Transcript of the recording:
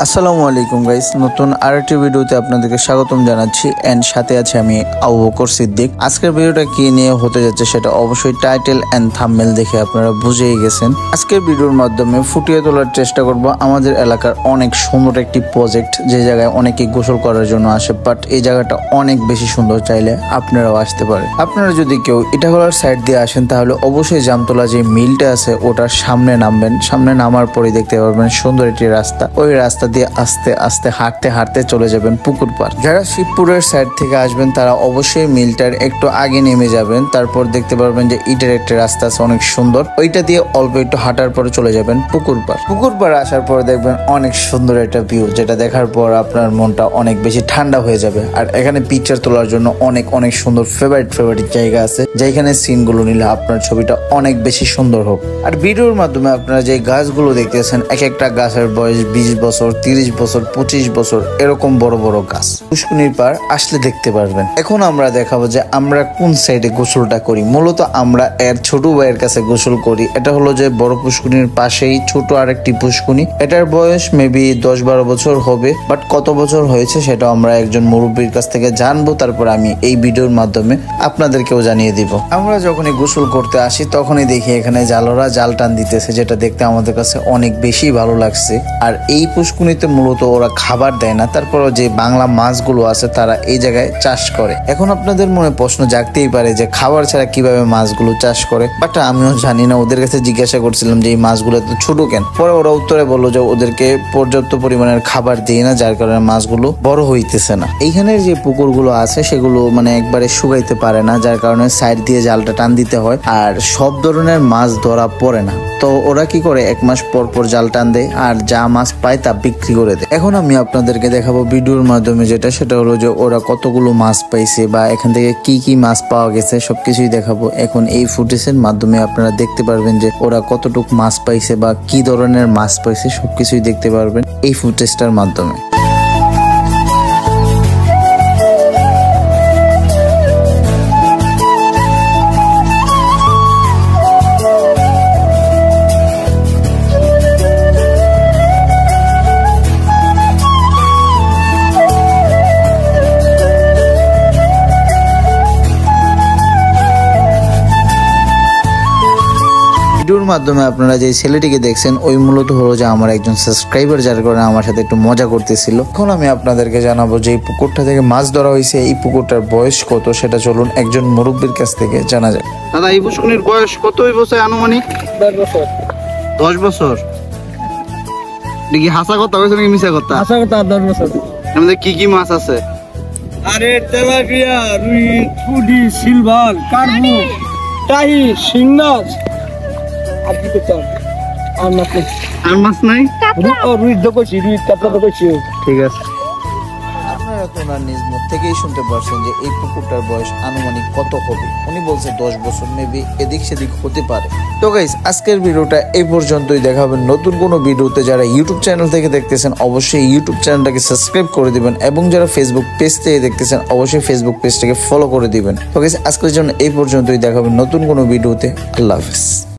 আসসালামু আলাইকুম গাইস, নতুন আরেকটি ভিডিওতে আপনাদেরকে স্বাগতম জানাচ্ছি এন্ড সাথে আছে আমি আবু বকর সিদ্দিক। আজকের ভিডিওটা কি নিয়ে হতে যাচ্ছে সেটা অবশ্যই টাইটেল এন্ড থাম্বনেল দেখে আপনারা বুঝেই গেছেন। আজকের ভিডিওর মাধ্যমে ফুটিয়ে তোলার চেষ্টা করব আমাদের এলাকার অনেক সুন্দর একটি প্রজেক্ট, যে জায়গায় অনেকে গোসল করার জন্য আসে, বাট এই জায়গাটা অনেক বেশি সুন্দর, চাইলে আপনারাও আসতে পারেন। আপনারা যদি কেউ ইটাখোলার সাইড দিয়ে আসেন তাহলে অবশ্যই জামতলা যে মিলটা আছে ওটার সামনে নামবেন। সামনে নামার পরে দেখতে পারবেন সুন্দর একটি রাস্তা, ওই রাস্তা দিয়ে আস্তে আস্তে হাঁটতে হাঁটতে চলে যাবেন পুকুর পাড়। যারা শিবপুরের সাইড থেকে আসবেন তারা অবশ্যই মিলটার একটু আগে নেমে যাবেন, তারপর দেখতে পারবেন যে ইটের একটা রাস্তা আছে অনেক সুন্দর, ওইটা দিয়ে অল্প একটু হাঁটার পরে চলে যাবেন পুকুর পাড়। পুকুর পাড় আসার পর দেখবেন অনেক সুন্দর একটা ভিউ, যেটা দেখার পর আপনার মনটা অনেক বেশি ঠান্ডা হয়ে যাবে। আর এখানে পিকচার তোলার জন্য অনেক অনেক সুন্দর ফেভারিট জায়গা আছে, যেখানে সিনগুলো নিলে আপনার ছবিটা অনেক বেশি সুন্দর হোক। আর ভিডিওর মাধ্যমে আপনারা যে গাছগুলো দেখতেছেন, এক একটা গাছের বয়স 20 বছর, 30 বছর, 25 বছর, এরকম বড় বড় গাছ। পুষ্কুনির পার আসলে দেখতে পারবেন। এখন আমরা দেখাবো যে আমরা কোন সাইডে গোসলটা করি। মূলত আমরা এর ছোট ভাইয়ের কাছে গোসল করি। এটা হলো যে বড় পুষ্কুনির পাশেই ছোট আরেকটি পুষ্কুনি। এটার বয়স মেবি 10-12 বছর হবে, বাট কত বছর হয়েছে সেটা আমরা একজন মুরব্বীর কাছ থেকে জানবো, তারপর আমি এই ভিডিওর মাধ্যমে আপনাদেরকেও জানিয়ে দিব। আমরা যখনই গোসল করতে আসি তখনই দেখি এখানে জালরা জাল টান দিতেছে, যেটা দেখতে আমাদের কাছে অনেক বেশি ভালো লাগছে। আর এই পুষ্কুনিতে মূলত ওরা খাবার দেয় না, তারপরও যে বাংলা মাছগুলো আছে তারা এই জায়গায় চাষ করে। এখন আপনাদের মনে প্রশ্ন জাগতেই পারে যে খাবার ছাড়া কিভাবে মাছগুলো চাষ করে, বাট আমিও জানি না। ওদের কাছে জিজ্ঞাসা করছিলাম যে এই মাছগুলো এত ছোট কেন, পরে ওরা উত্তরে বললো যে ওদেরকে পর্যাপ্ত পরিমাণের খাবার দিয়ে না, যার কারণে মাছগুলো বড় হইতেছে না। এইখানের যে পুকুরগুলো আছে সেগুলো মানে একবারে শুকাইতে পারে না, যার কারণে সাইড দিয়ে জালটা টান দিতে হয়, আর সব ধরনের মাছ ধরা পড়ে না। তো ওরা কি করে, 1 মাস পর পর জাল টান দেয় আর যা মাছ পায় তা বিক্রি করে দেয়। এখন আমি আপনাদেরকে দেখাবো ভিডিওর মাধ্যমে সেটা হলো যে ওরা কতগুলো মাছ পাইছে বা এখান থেকে কি কি মাছ পাওয়া গেছে সবকিছুই দেখাবো। এখন এই ফুটেজের মাধ্যমে আপনারা দেখতে পারবেন যে ওরা কতটুকু মাছ পাইছে বা কি ধরনের মাছ পাইছে সবকিছুই দেখতে পারবেন এই ফুটেজটার মাধ্যমে। ভিডিওর মাধ্যমে আপনারা যে ছেলেটিকে দেখছেন ওই মূলত হলো যে আমার একজন সাবস্ক্রাইবার, যার কারণে আমার সাথে একটু মজা করতেছিল। এখন আমি আপনাদেরকে জানাবো যে এই পুকুরটা থেকে মাছ ধরা হয়েছে, এই পুকুরটার বয়স কত সেটা চলুন একজন মুরব্বীর কাছ থেকে জানা যায়। দাদা, এই পুষ্কুনির বয়স কত বছর আনুমানিক? 10 বছর। 10 বছর? দেখি হাসা কথা হয়েছে নাকি মিশা কথা? হাসা কথা। 10 বছর। আমাদের কি কি মাছ আছে? আরে তেলাপিয়া, রুই, পুডি, সিলভার, কার্পু, টাহি, শিংমাছ। আর কি করতে হবে? আর মাছ নাই? রুই দকছি, রুই কাতলা দকছি। ঠিক আছে। আপনারা তো ওনার নিজ মুখ থেকেই শুনতে পারছেন যে এই পুকুরটার বয়স আনুমানিক কত হবে। উনি বলছে 10 বছর, মেবি এদিক সেদিক হতে পারে। তো গাইস, আজকের ভিডিওটা এই পর্যন্তই। দেখাবেন নতুন কোনো ভিডিওতে। যারা ইউটিউব চ্যানেল থেকে দেখতেছেন অবশ্যই ইউটিউব চ্যানেলটাকে সাবস্ক্রাইব করে দিবেন, এবং যারা ফেসবুক পেজ থেকে দেখতেছেন অবশ্যই ফেসবুক পেজটাকে ফলো করে দিবেন। তো গাইস, আজকের জন্য এই পর্যন্তই। দেখাবেন নতুন কোনো ভিডিওতে। আল্লাহ হাফেজ।